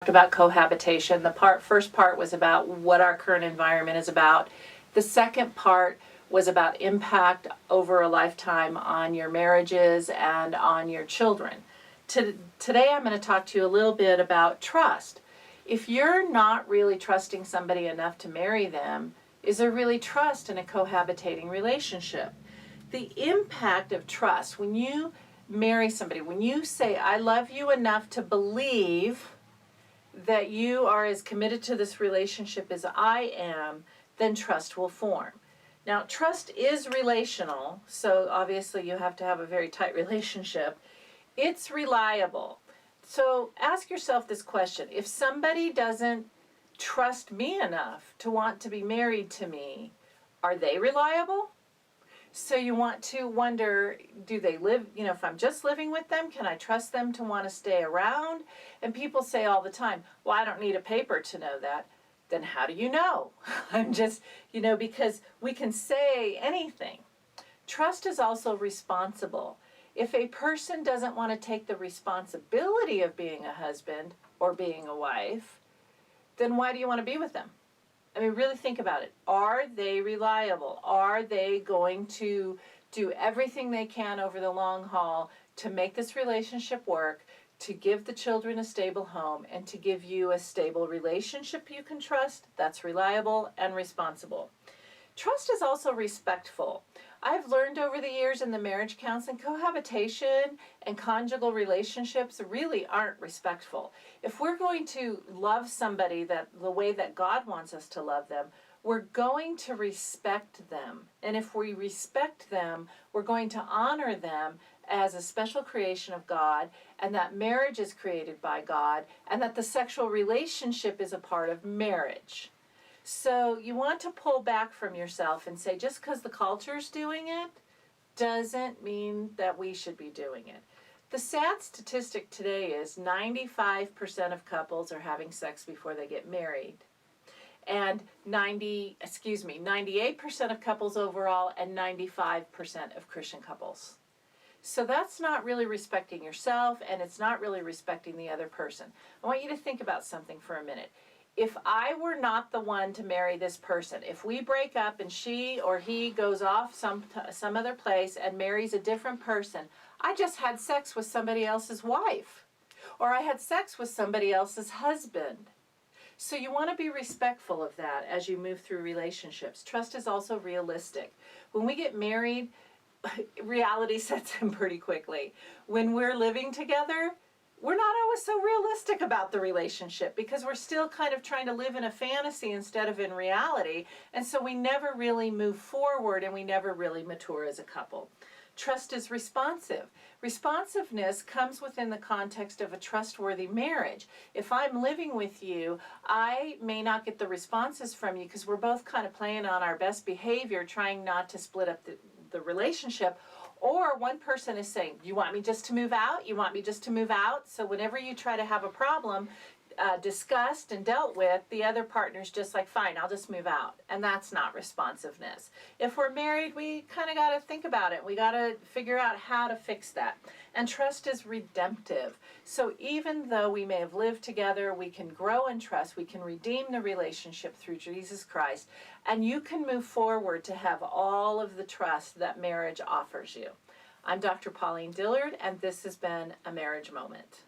about cohabitation. The first part was about what our current environment is about. The second part was about impact over a lifetime on your marriages and on your children. Today I'm going to talk to you a little bit about trust. If you're not really trusting somebody enough to marry them, is there really trust in a cohabitating relationship? The impact of trust, when you marry somebody, when you say, I love you enough to believe that you are as committed to this relationship as I am, then trust will form. Now, trust is relational, so obviously you have to have a very tight relationship. It's reliable. So ask yourself this question: if somebody doesn't trust me enough to want to be married to me, are they reliable? So you want to wonder, do they live, if I'm just living with them, can I trust them to want to stay around? And people say all the time, well, I don't need a paper to know that. Then how do you know? I'm just, because we can say anything. Trust is also responsible. If a person doesn't want to take the responsibility of being a husband or being a wife, then why do you want to be with them? I mean, really think about it. Are they reliable? Are they going to do everything they can over the long haul to make this relationship work, to give the children a stable home, and to give you a stable relationship you can trust that's reliable and responsible? Trust is also respectful. I've learned over the years in the marriage counseling, cohabitation and conjugal relationships really aren't respectful. If we're going to love somebody the way that God wants us to love them, we're going to respect them. And if we respect them, we're going to honor them as a special creation of God, and that marriage is created by God, and that the sexual relationship is a part of marriage. So you want to pull back from yourself and say, just because the culture's doing it doesn't mean that we should be doing it. The sad statistic today is 95% of couples are having sex before they get married. And 98% of couples overall, and 95% of Christian couples. So that's not really respecting yourself, and it's not really respecting the other person. I want you to think about something for a minute. If I were not the one to marry this person, if we break up and she or he goes off some other place and marries a different person, I just had sex with somebody else's wife, or I had sex with somebody else's husband. So you want to be respectful of that as you move through relationships. Trust is also realistic. When we get married, reality sets in pretty quickly. When we're living together, we're not always so realistic about the relationship because we're still kind of trying to live in a fantasy instead of in reality. And so we never really move forward, and we never really mature as a couple. Trust is responsive. Responsiveness comes within the context of a trustworthy marriage. If I'm living with you, I may not get the responses from you because we're both kind of playing on our best behavior, trying not to split up the relationship. Or one person is saying, you want me just to move out? You want me just to move out? So whenever you try to have a problem discussed and dealt with, the other partner's just like, fine, I'll just move out. And that's not responsiveness. If we're married, we kind of got to think about it. We got to figure out how to fix that. And trust is redemptive. So even though we may have lived together, we can grow in trust. We can redeem the relationship through Jesus Christ. And you can move forward to have all of the trust that marriage offers you. I'm Dr. Pauline Dillard, and this has been A Marriage Moment.